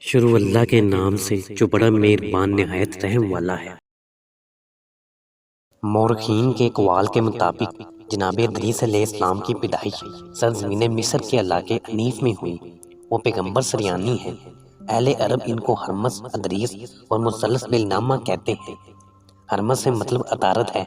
شروع اللہ کے نام سے جو بڑا مہربان نہایت رحم والا ہے۔ مورخین کے اقوال کے مطابق جناب ادریس علیہ السلام کی پیدائش سرزمین مصر کے علاقے انیف میں ہوئی۔ وہ پیغمبر سریانی ہیں۔ اہل عرب ان کو ہرمس، ادریس اور مثلث بالنامہ کہتے ہیں۔ ہرمس سے مطلب عطارد ہے،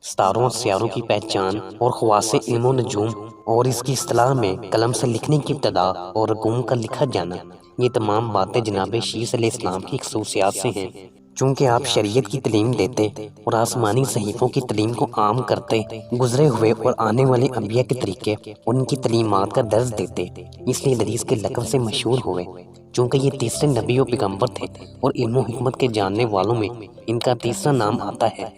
ستاروں اور سیاروں کی پہچان اور خواص علم و نجوم، اور اس کی اصطلاح میں قلم سے لکھنے کی ابتدا اور رقوم کا لکھا جانا۔ یہ تمام باتیں جناب شیس علیہ السلام کی خصوصیات سے ہیں۔ چونکہ آپ شریعت کی تعلیم دیتے اور آسمانی صحیفوں کی تعلیم کو عام کرتے، گزرے ہوئے اور آنے والے انبیاء کے طریقے اور ان کی تعلیمات کا درس دیتے، اس لیے ادریس کے لقب سے مشہور ہوئے۔ چونکہ یہ تیسرے نبی و پیغمبر تھے اور علم و حکمت کے جاننے والوں میں ان کا تیسرا نام آتا ہے،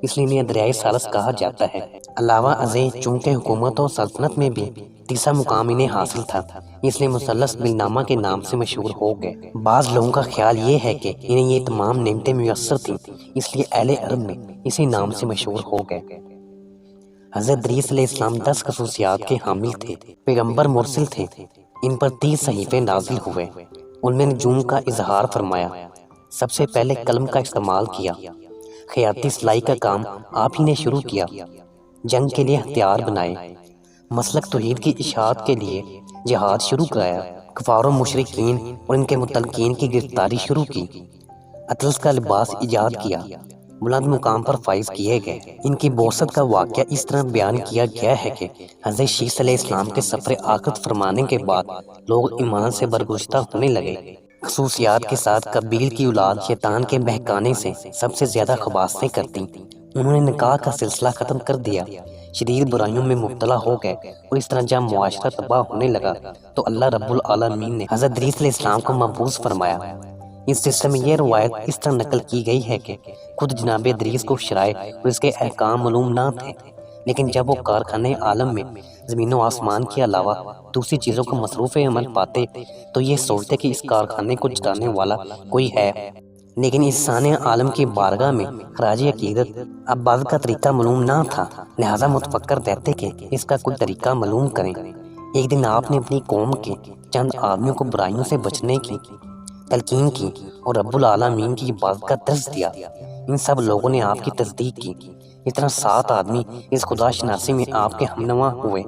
اس لیے انہیں دریائے سالس کہا جاتا ہے۔ علاوہ ازیں چونکہ حکومت اور سلطنت میں بھی تیسرا مقام انہیں حاصل تھا، اس لیے مثلث بالنامہ کے نام سے مشہور ہو گئے۔ بعض لوگوں کا خیال یہ ہے کہ انہیں یہ تمام نعمتیں میسر تھیں، اس لیے اہل عرب میں اسی نام سے مشہور ہو گئے۔ حضرت ادریس علیہ السلام 10 خصوصیات کے حامل تھے۔ پیغمبر مرسل تھے۔ ان پر 30 صحیفے نازل ہوئے۔ ان میں نجوم کا اظہار فرمایا، سب سے پہلے قلم کا استعمال کیا، خیاطی سلائی کا کام آپ ہی نے شروع کیا، جنگ کے لیے ہتھیار بنائے، مسلک توحید کی اشاعت کے لیے جہاد شروع کرایا، کفار و مشرکین اور ان کے متعلقین کی گرفتاری شروع کی، اطلس کا لباس ایجاد کیا، بلند مقام پر فائز کیے گئے۔ ان کی بعثت کا واقعہ اس طرح بیان کیا گیا ہے کہ حضرت شیس علیہ السلام کے سفر آخرت فرمانے کے بعد لوگ ایمان سے برگزیدہ ہونے لگے۔ خصوصیات کے ساتھ قبیل کی اولاد شیطان کے بہکانے سے سب سے زیادہ خباثتیں کرتی۔ انہوں نے نکاح کا سلسلہ ختم کر دیا، شدید برائیوں میں مبتلا ہو گئے، اور اس طرح جب معاشرہ تباہ ہونے لگا تو اللہ رب العالمین نے حضرت ادریس علیہ السلام کو مبعوث فرمایا۔ اس سلسلے میں یہ روایت اس طرح نقل کی گئی ہے کہ خود جناب ادریس کو شرائع اور اس کے احکام معلوم نہ تھے، لیکن جب وہ کارخانے عالم میں زمین و آسمان کے علاوہ دوسری چیزوں کو مصروف عمل پاتے تو یہ سوچتے کہ اس کارخانے کو چلانے والا کوئی ہے، لیکن اس صانع عالم کی بارگاہ میں خراج عقیدت عبادت کا طریقہ معلوم نہ تھا، لہٰذا متفکر رہتے کہ اس کا کوئی طریقہ معلوم کریں۔ ایک دن آپ نے اپنی قوم کے چند آدمیوں کو برائیوں سے بچنے کی تلقین کی اور رب العالمین کی عبادت کا درس دیا۔ ان سب لوگوں نے آپ کی تصدیق کی۔ اس طرح 7 آدمی اس خدا شناسی میں آپ کے ہمنوا ہوئے،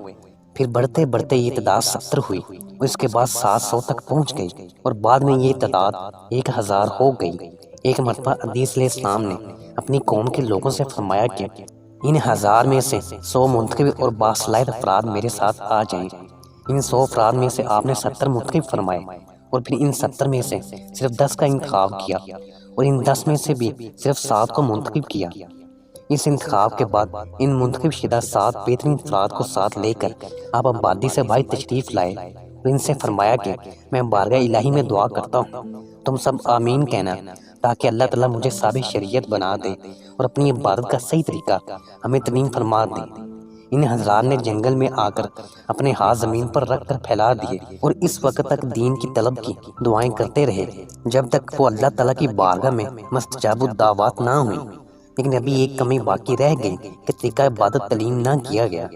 پھر بڑھتے بڑھتے یہ تعداد 70 ہوئی اور اس کے بعد 700 تک پہنچ گئی، اور بعد میں یہ تعداد 1000 ہو گئی۔ ایک مرتبہ ادریس علیہ السلام نے اپنی قوم کے لوگوں سے فرمایا کہ ان 1000 میں سے 100 منتخب اور باصلاحیت افراد میرے ساتھ آ جائیں۔ ان 100 افراد میں سے آپ نے 70 منتخب فرمائے، اور پھر ان 70 میں سے صرف 10 کا انتخاب کیا، اور ان 10 میں سے بھی صرف 7 کو منتخب کیا۔ اس انتخاب کے بعد ان منتخب شدہ 7 بہترین افراد کو ساتھ لے کر آپ آبادی سے باہر تشریف لائے اور ان سے فرمایا کہ میں بارگاہ الہی میں دعا کرتا ہوں، تم سب آمین کہنا، تاکہ اللہ تعالیٰ مجھے صاحب شریعت بنا دے اور اپنی عبادت کا صحیح طریقہ ہمیں تعلیم فرما دے۔ ان حضرات نے جنگل میں آ کر اپنے ہاتھ زمین پر رکھ کر پھیلا دیے اور اس وقت تک دین کی طلب کی دعائیں کرتے رہے جب تک وہ اللہ تعالیٰ کی بارگاہ میں مستجاب الدعوات نہ ہوئی۔ لیکن ابھی ایک کمی باقی رہ گئی کہ طریقہ عبادت تعلیم نہ کیا گیا۔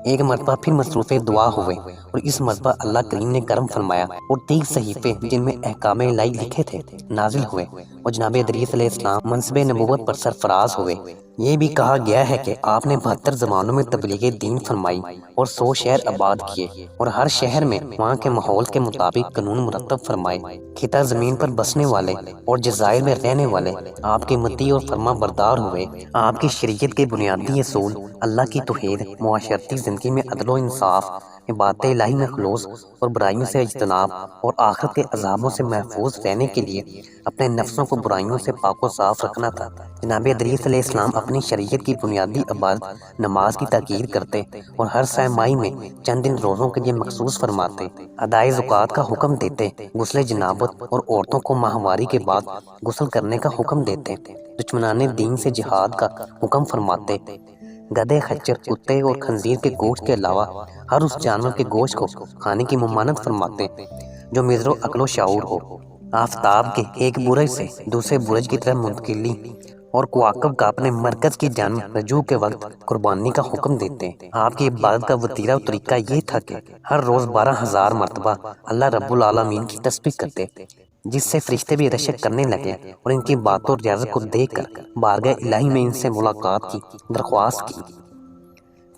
ایک مرتبہ پھر مصروف دعا ہوئے اور اس مرتبہ اللہ کریم نے کرم فرمایا اور 30 صحیفے جن میں احکام الہی لکھے تھے نازل ہوئے اور جناب ادریس علیہ السلام منصب نبوت پر سرفراز ہوئے۔ یہ بھی کہا گیا ہے کہ آپ نے 72 زبانوں میں تبلیغ دین فرمائی اور 100 شہر آباد کیے اور ہر شہر میں وہاں کے ماحول کے مطابق قانون مرتب فرمائے۔ خطہ زمین پر بسنے والے اور جزائر میں رہنے والے آپ کے مطیع اور فرما بردار ہوئے۔ آپ کی شریعت کے بنیادی اصول اللہ کی توحید، معاشرتی زندگی میں عدل و انصاف، عبادت الہی میں خلوص اور برائیوں سے اجتناب، اور آخرت کے عذابوں سے محفوظ رہنے کے لیے اپنے نفسوں کو برائیوں سے پاک و صاف رکھنا تھا۔ جناب ادریس علیہ السلام اپنی شریعت کی بنیادی عبادت نماز کی تاکید کرتے اور ہر سہ ماہی میں چند دن روزوں کے لیے مخصوص فرماتے، ادائے زکوٰۃ کا حکم دیتے، غسل جنابت اور عورتوں کو ماہواری کے بعد غسل کرنے کا حکم دیتے، دشمنان دین سے جہاد کا حکم فرماتے، گدھے، خچر، کتے اور خنزیر کے گوشت کے علاوہ ہر اس جانور کے گوشت کو کھانے کی ممانعت فرماتے جو مضر و عقل و شعور ہو، آفتاب کے ایک برج سے دوسرے برج کی طرف منتقلی اور کواکب کا اپنے مرکز کی جانب رجوع کے وقت قربانی کا حکم دیتے۔ آپ کی عبادت کا وتیرہ و طریقہ یہ تھا کہ ہر روز 12,000 مرتبہ اللہ رب العالمین کی تسبیح کرتے، جس سے فرشتے بھی رشک کرنے لگے اور ان کی باتوں اور اجازت کو دیکھ کر بارگاہ الہی میں ان سے ملاقات کی درخواست کی۔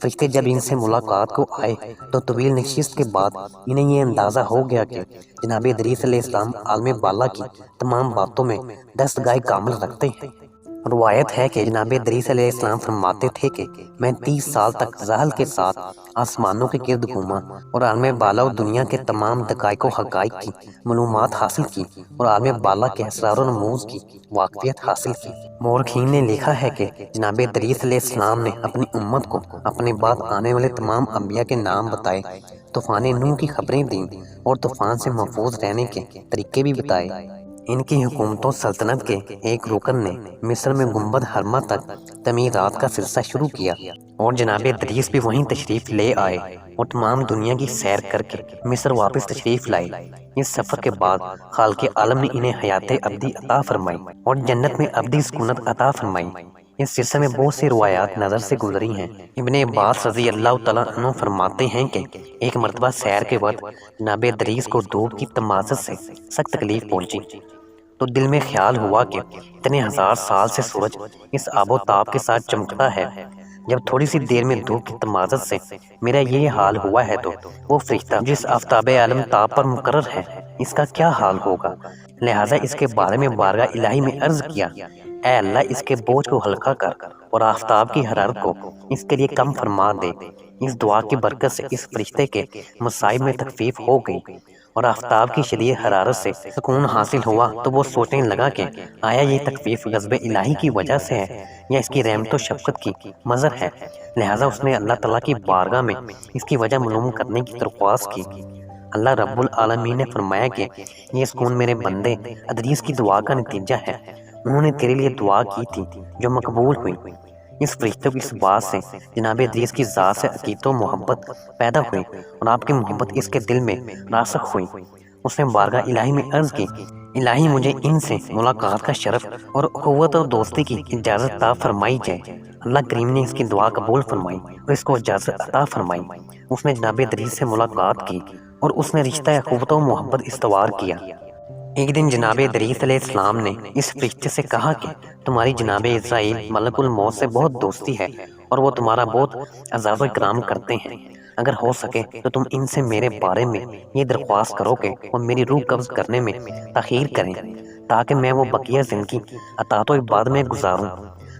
فرشتے جب ان سے ملاقات کو آئے تو طویل نشست کے بعد انہیں یہ اندازہ ہو گیا کہ جناب ادریس علیہ السلام عالم بالا کی تمام باتوں میں دستگاہ کامل رکھتے ہیں۔ روایت ہے کہ جناب ادریس علیہ السلام فرماتے تھے کہ میں 30 سال تک زحل کے ساتھ آسمانوں کے گرد گھوما اور عالم بالا و دنیا کے تمام دقائق و حقائق کی معلومات حاصل کی اور عالم بالا کے اسرار و رموز کی واقفیت حاصل کی۔ مورخین نے لکھا ہے کہ جناب ادریس علیہ السلام نے اپنی امت کو اپنے بعد آنے والے تمام انبیاء کے نام بتائے، طوفان نوح کی خبریں دیں اور طوفان سے محفوظ رہنے کے طریقے بھی بتائے۔ ان کی حکومت و سلطنت کے ایک رکن نے مصر میں گنبد حرمہ تک تعمیرات کا سلسلہ شروع کیا اور جناب ادریس بھی وہیں تشریف لے آئے اور تمام دنیا کی سیر کر کے مصر واپس تشریف لائے۔ اس سفر کے بعد خالق عالم نے انہیں حیات ابدی عطا فرمائی اور جنت میں ابدی سکونت عطا فرمائی۔ اس سلسلے میں بہت سی روایات نظر سے گزری ہیں۔ ابن عباس رضی اللہ تعالیٰ عنہ فرماتے ہیں کہ ایک مرتبہ سیر کے وقت جناب ادریس کو دھوپ کی تمازت سے سخت تکلیف پہنچی تو دل میں خیال ہوا کہ اتنے ہزار سال سے سورج اس آب و تاب کے ساتھ چمکتا ہے، جب تھوڑی سی دیر میں دھوپ کی تمازت سے میرا یہ حال ہوا ہے تو وہ فرشتہ جس آفتاب عالم تاب پر مقرر ہے اس کا کیا حال ہوگا؟ لہٰذا اس کے بارے میں بارگاہ الہی میں عرض کیا، اے اللہ اس کے بوجھ کو ہلکا کر اور آفتاب کی حرارت کو اس کے لیے کم فرما دے۔ اس دعا کی برکت سے اس فرشتے کے مصائب میں تخفیف ہو گئی اور آفتاب کی شدید حرارت سے سکون حاصل ہوا تو وہ سوچنے لگا کہ آیا یہ تخفیف غضب الہی کی وجہ سے ہے یا اس کی رحمت و شفقت کی مظہر ہے؟ لہٰذا اس نے اللہ تعالیٰ کی بارگاہ میں اس کی وجہ معلوم کرنے کی درخواست کی۔ اللہ رب العالمین نے فرمایا کہ یہ سکون میرے بندے ادریس کی دعا کا نتیجہ ہے، انہوں نے تیرے لیے دعا کی تھی جو مقبول ہوئی۔ اس فرشتے کی اس بات سے جناب ادریس کی ذات سے عقیدت و محبت پیدا ہوئی اور آپ کی محبت اس کے دل میں راسخ ہوئی۔ اس نے بارگاہ الہی میں عرض کی، الہی مجھے ان سے ملاقات کا شرف اور اخوت اور دوستی کی اجازت عطا فرمائی جائے۔ اللہ کریم نے اس کی دعا قبول فرمائی اور اس کو اجازت عطا فرمائی۔ اس نے جناب ادریس سے ملاقات کی اور اس نے رشتہ اخوت و محبت استوار کیا۔ ایک دن جناب ادریس علیہ السلام نے اس فرشتے سے کہا کہ تمہاری جناب اسرائیل ملک الموت سے بہت دوستی ہے اور وہ تمہارا بہت عزت و اکرام کرتے ہیں، اگر ہو سکے تو تم ان سے میرے بارے میں یہ درخواست کرو کہ وہ میری روح قبض کرنے میں تاخیر کریں تاکہ میں وہ بقیہ زندگی اطاعت و عبادت میں گزاروں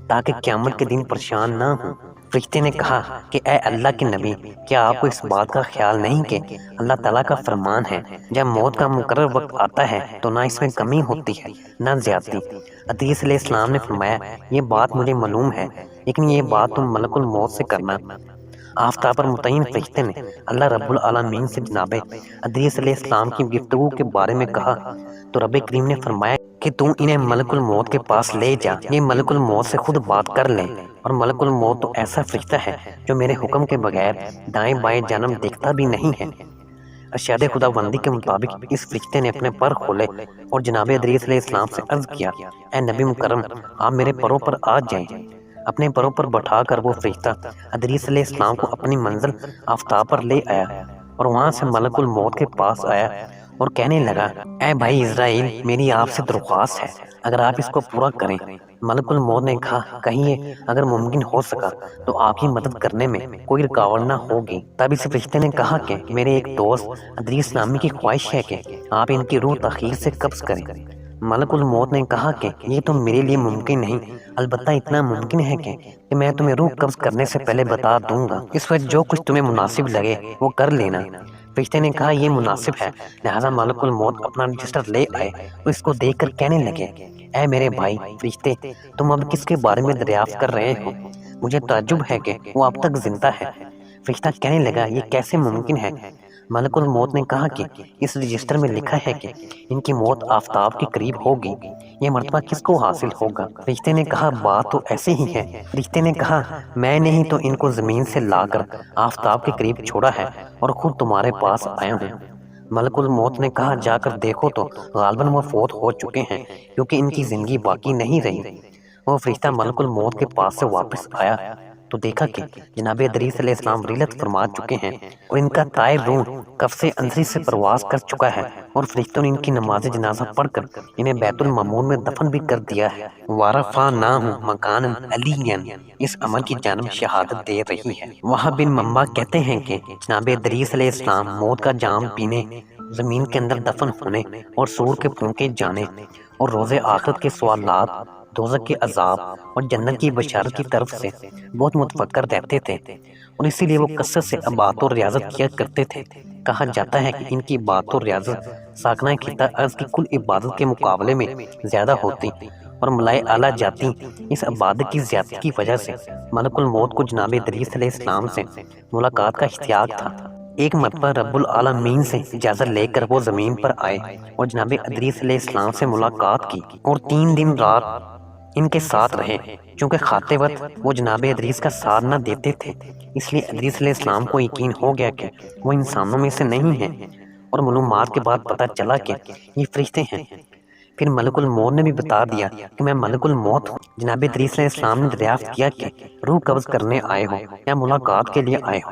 تاکہ قیامت کے دن پریشان نہ ہوں۔ فرشتے نے کہا کہ اے اللہ کے نبی، کیا آپ کو اس بات کا خیال نہیں کہ اللہ تعالیٰ کا فرمان ہے جب موت کا مقرر وقت آتا ہے تو نہ اس میں کمی ہوتی ہے نہ زیادتی؟ ادریس علیہ السلام نے فرمایا، یہ بات مجھے معلوم ہے، لیکن یہ بات تم ملک الموت سے کرنا۔ آفتاب پر متعین فرشتے نے اللہ رب العالمین سے جناب ادریس علیہ السلام کی گفتگو کے بارے میں کہا تو رب کریم نے فرمایا کہ تم انہیں ملک الموت کے پاس لے جا، یہ ملک الموت سے خود بات کر لیں، اور ملک الموت تو ایسا فرشتہ ہے جو میرے حکم کے بغیر دائیں بائیں جانب دیکھتا بھی نہیں ہے۔ ارشاد خدا بندی کے مطابق اس فرشتے نے اپنے پر کھولے اور جناب ادریس علیہ السلام سے عرض کیا، اے نبی مکرم، آپ میرے پروں پر آ جائیں۔ اپنے پروں پر بٹھا کر وہ فرشتہ ادریس علیہ السلام کو اپنی منزل آفتاب پر لے آیا اور وہاں سے ملک الموت کے پاس آیا اور کہنے لگا، اے بھائی اسرائیل، میری آپ سے درخواست ہے، اگر آپ اس کو پورا کریں۔ ملک الموت نے کہا، کہیے، اگر ممکن ہو سکا تو آپ کی مدد کرنے میں کوئی رکاوٹ نہ ہوگی۔ تب اس فرشتے نے کہا کہ میرے ایک دوست ادریس نامی کی خواہش ہے کہ آپ ان کی روح تاخیر سے قبض کریں۔ ملک الموت نے کہا کہ یہ تو میرے لیے ممکن نہیں، البتہ اتنا ممکن ہے کہ میں تمہیں روح قبض کرنے سے پہلے بتا دوں گا، اس وقت جو کچھ تمہیں مناسب لگے وہ کر لینا۔ فرشتے نے کہا، یہ مناسب ہے۔ لہٰذا ملک الموت اپنا رجسٹر لے آئے اور اس کو دیکھ کر کہنے لگے، اے میرے بھائی فرشتے، تم اب کس کے بارے میں دریافت کر رہے ہو؟ مجھے تعجب ہے کہ وہ اب تک زندہ ہے۔ فرشتہ کہنے لگا، یہ کیسے ممکن ہے؟ ملک الموت نے کہا کہ اس رجسٹر میں لکھا ہے کہ ان کی موت آفتاب کے قریب ہوگی، یہ مرتبہ کس کو حاصل ہوگا؟ فرشتے نے کہا، بات تو ایسے ہی ہے۔ فرشتے نے کہا، میں نے ہی تو ان کو زمین سے لا کر آفتاب کے قریب چھوڑا ہے اور خود تمہارے پاس آیا ہوں۔ ملک الموت نے کہا، جا کر دیکھو تو غالباً وہ فوت ہو چکے ہیں کیونکہ ان کی زندگی باقی نہیں رہی۔ وہ فرشتہ ملک الموت کے پاس سے واپس آیا تو دیکھا کہ جناب ادریس علیہ السلام ریلت فرما چکے ہیں اور ان کا طائر روح کف سے انصری سے پرواز کر چکا ہے اور فرشتوں نے ان کی نماز جنازہ پڑھ کر انہیں بیت المعمور میں دفن بھی کر دیا ہے۔ وَرَفَعْنَاهُ مَكَانًا عَلِيًّا اس عمل کی جانب شہادت دے رہی ہے۔ وہب بن منبع کہتے ہیں کہ جناب ادریس علیہ السلام موت کا جام پینے، زمین کے اندر دفن ہونے اور سور کے پھونکے جانے اور روز آخرت کے سوالات، دوزخ کے عذاب اور جنت کی بشارت کی طرف سے بہت متفکر رہتے تھے، اور اسی لیے وہ کثرت سے عبادت اور ریاضت کیا کرتے تھے۔ کہا جاتا ہے کہ ان کی عبادت اور ریاضت ساکنہ خطہ ارض کی کل عبادت کے مقابلے میں زیادہ ہوتی، اور ملائے اعلیٰ جاتی اس عبادت کی زیادتی کی وجہ سے ملک الموت کو جناب ادریس علیہ السلام سے ملاقات کا اشتیاق تھا۔ ایک مرتبہ رب العالمین سے اجازت لے کر وہ زمین پر آئے اور جناب ادریس علیہ السلام سے ملاقات کی اور 3 دن رات ان کے ساتھ رہے۔ چونکہ کھاتے وقت وہ جناب ادریس کا ساتھ نہ دیتے تھے، اس لیے ادریس علیہ السلام کو یقین ہو گیا کہ وہ انسانوں میں سے نہیں ہیں، اور معلومات کے بعد پتہ چلا کہ یہ فرشتے ہیں۔ پھر ملک الموت نے بھی بتا دیا کہ میں ملک الموت ہوں۔ جناب ادریس علیہ السلام نے دریافت کیا کہ روح قبض کرنے آئے ہو یا ملاقات کے لیے آئے ہو؟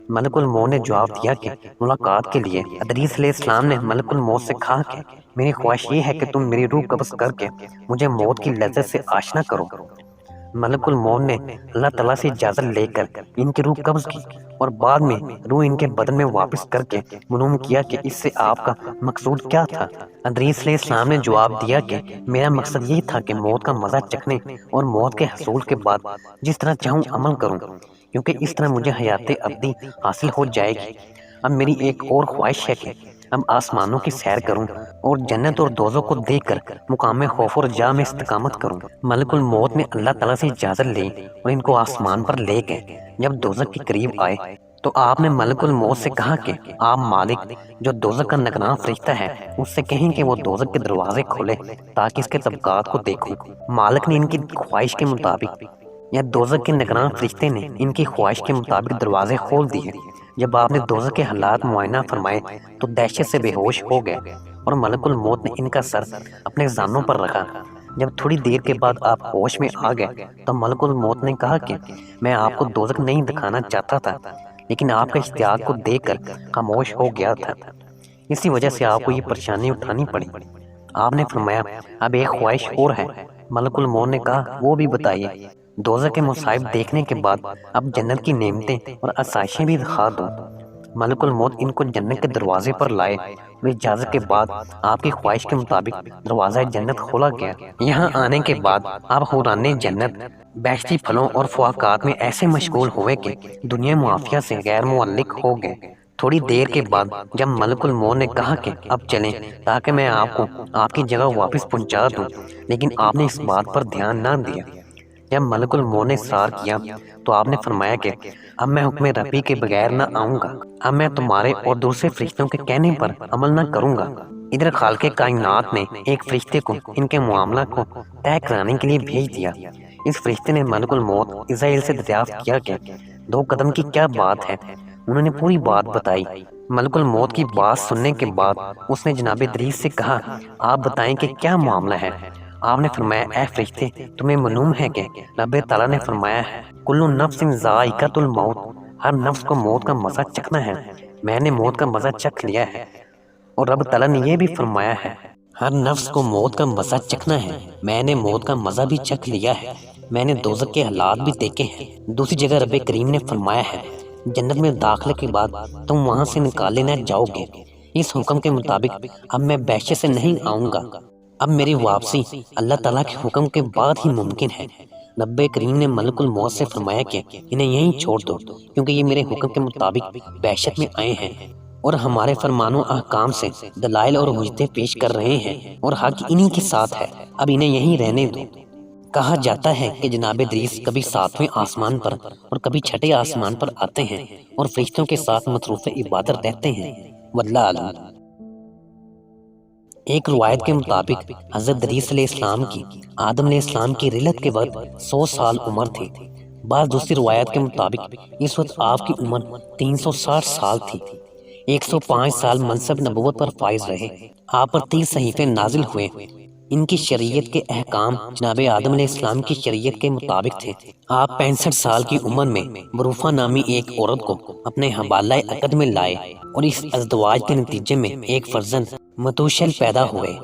ملک الموت نے جواب دیا کہ ملاقات کے لیے۔ ادریس علیہ السلام نے ملک الموت سے کہا کہ میری خواہش یہ ہے کہ تم میری روح قبض کر کے مجھے موت کی لذت سے آشنا کرو۔ ملک الموت نے اللہ تعالیٰ سے اجازت لے کر ان کی روح قبض کی اور بعد میں روح ان کے بدن میں واپس کر کے معلوم کیا کہ اس سے آپ کا مقصود کیا تھا۔ ادریس علیہ السلام نے جواب دیا کہ میرا مقصد یہ تھا کہ موت کا مزہ چکھنے اور موت کے حصول کے بعد جس طرح چاہوں عمل کروں، کیونکہ اس طرح مجھے حیات ابدی حاصل ہو جائے گی۔ اب میری ایک اور خواہش ہے کہ اب آسمانوں کی سیر کروں اور جنت اور دوزخ کو دیکھ کر مقام خوف اور رجا میں استقامت کروں۔ ملک الموت نے اللہ تعالیٰ سے اجازت لی اور ان کو آسمان پر لے گئے۔ جب دوزخ کے قریب آئے تو آپ نے ملک الموت سے کہا کہ آپ مالک جو دوزخ کا نگراں فرشتہ ہے اس سے کہیں کہ وہ دوزخ کے دروازے کھولے تاکہ اس کے طبقات کو دیکھوں۔ مالک نے ان کی خواہش کے مطابق یا دوزخ کے نگراں فرشتے نے ان کی خواہش کے مطابق دروازے کھول دیے۔ جب آپ نے دوزخ کے حالات معائنہ فرمائے تو دہشت سے بے ہوش ہو گئے، اور ملک الموت نے ان کا سر اپنے زانوں پر رکھا۔ جب تھوڑی دیر کے بعد آپ ہوش میں آ گئے تو ملک الموت نے کہا کہ میں آپ کو دوزخ نہیں دکھانا چاہتا تھا، لیکن آپ کا اشتیاق کو دیکھ کر خاموش ہو گیا تھا، اسی وجہ سے آپ کو یہ پریشانی اٹھانی پڑی۔ آپ نے فرمایا اب ایک خواہش اور ہے۔ ملک الموت نے کہا وہ بھی بتائیے۔ دوزخ کے مصائب دیکھنے کے بعد اب جنت کی نعمتیں اور آسائشیں بھی دکھا دو۔ ملک الموت ان کو جنت کے دروازے پر لائے اور اجازت کے بعد آپ کی خواہش کے مطابق دروازہ جنت کھولا گیا۔ یہاں آنے کے بعد آپ حوران جنت بہشتی پھلوں اور فواکہات میں ایسے مشغول ہوئے کہ دنیا معافیہ سے غیر معلق ہو گئے۔ تھوڑی دیر کے بعد جب ملک الموت نے کہا کہ اب چلیں تاکہ میں آپ کو آپ کی جگہ واپس پہنچا دوں، لیکن آپ نے اس بات پر دھیان نہ دیا۔ جب ملک الموت نے اصرار کیا تو آپ نے فرمایا کہ اب میں حکم ربی کے بغیر نہ آؤں گا، اب میں تمہارے اور دوسرے فرشتوں کے کہنے پر عمل نہ کروں گا۔ ادھر خالق کائنات نے ایک فرشتے کو ان کے معاملہ کو طے کرانے کے لیے بھیج دیا۔ اس فرشتے نے ملک الموت اسرائیل سے دریافت کیا کہ 2 قدم کی کیا بات ہے؟ انہوں نے پوری بات بتائی۔ ملک الموت کی بات سننے کے بعد اس نے جناب ادریس سے کہا آپ بتائیں کہ کیا معاملہ ہے؟ آپ نے فرمایا اے فرشتے تمہیں معلوم ہے کہ رب تعالیٰ نے فرمایا ہے کل نفس ذائقۃ الموت، ہر نفس کو موت کا مزہ چکھنا ہے۔ میں نے موت کا مزہ چکھ لیا ہے، اور رب تعالیٰ نے یہ بھی فرمایا ہے ہر نفس کو موت کا مزہ چکھنا ہے۔ میں نے موت کا مزہ بھی چکھ لیا ہے، میں نے دوزخ کے حالات بھی دیکھے ہیں۔ دوسری جگہ رب کریم نے فرمایا ہے جنت میں داخلے کے بعد تم وہاں سے نکالے نہ جاؤ گے، اس حکم کے مطابق اب میں بہشت سے نہیں آؤں گا، اب میری واپسی اللہ تعالیٰ کے حکم کے بعد ہی ممکن ہے۔ رب کریم نے ملک الموت سے فرمایا کہ انہیں یہیں چھوڑ دو، کیونکہ یہ میرے حکم کے مطابق بہشت میں آئے ہیں اور ہمارے فرمان و احکام سے دلائل اور حجتیں پیش کر رہے ہیں، اور حق انہی کے ساتھ ہے، اب انہیں یہیں رہنے دو۔ کہا جاتا ہے کہ جناب ادریس کبھی 7ویں آسمان پر اور کبھی 6 آسمان پر آتے ہیں اور فرشتوں کے ساتھ مصروف عبادت رہتے ہیں۔ واللہ اعلم۔ ایک روایت کے مطابق حضرت ادریس علیہ السلام کی آدم علیہ السلام کی رلت کے وقت 100 سال عمر تھی۔ بعض دوسری روایت کے مطابق اس وقت آپ کی عمر 360 سال تھی۔ 105 سال منصب نبوت پر فائز رہے۔ آپ پر 30 صحیفے نازل ہوئے۔ ان کی شریعت کے احکام جناب آدم علیہ السلام کی شریعت کے مطابق تھے۔ آپ 65 سال کی عمر میں بروفہ نامی ایک عورت کو اپنے حبالہ عقد میں لائے اور اس ازدواج کے نتیجے میں ایک فرزند متوشل پیدا ہوئے۔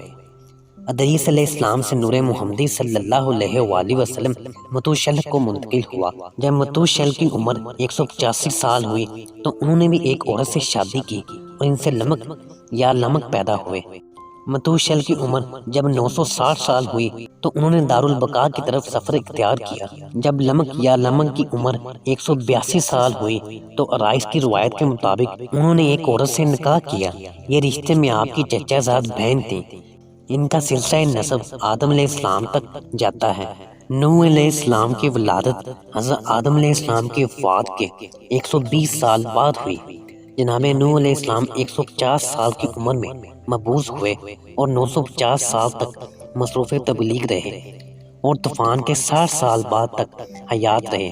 ادریس علیہ السلام سے نور محمدی صلی اللہ علیہ وآلہ وسلم متوشل کو منتقل ہوا۔ جب متوشل کی عمر 185 سال ہوئی تو انہوں نے بھی ایک عورت سے شادی کی اور ان سے لمک یا لمک پیدا ہوئے۔ متوشل کی عمر جب 960 سال ہوئی تو انہوں نے دارالبقاء کی طرف سفر اختیار کیا۔ جب لمک یا لمک کی عمر 182 سال ہوئی تو ارائس کی روایت کے مطابق انہوں نے ایک عورت سے نکاح کیا۔ یہ رشتے میں آپ کی چچا زاد بہن تھی۔ ان کا سلسلہ نسب آدم علیہ السلام تک جاتا ہے۔ نوح علیہ السلام کی ولادت حضرت آدم علیہ السلام کی وفات کے 120 سال بعد ہوئی۔ جناب نوح علیہ السلام 150 سال کی عمر میں مبعوث ہوئے اور 950 سال تک مصروف تبلیغ رہے اور طوفان کے 60 سال بعد تک حیات رہے۔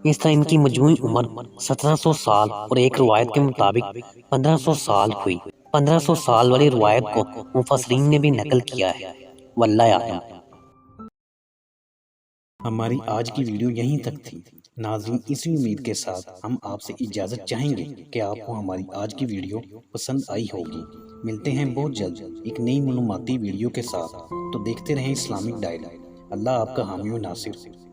اس طرح ان کی مجموعی عمر 1700 سال اور ایک روایت کے مطابق 1500 سال ہوئی۔ 1500 سال والی روایت کو مفسرین نے بھی نقل کیا ہے۔ واللہ اعلم۔ ہماری آج کی ویڈیو یہیں تک تھی۔ ناظرین، اسی امید کے ساتھ ہم آپ سے اجازت چاہیں گے کہ آپ کو ہماری آج کی ویڈیو پسند آئی ہوگی۔ ملتے ہیں بہت جلد ایک نئی معلوماتی ویڈیو کے ساتھ، تو دیکھتے رہیں اسلامک ڈائری۔ اللہ آپ کا حامی و ناصر۔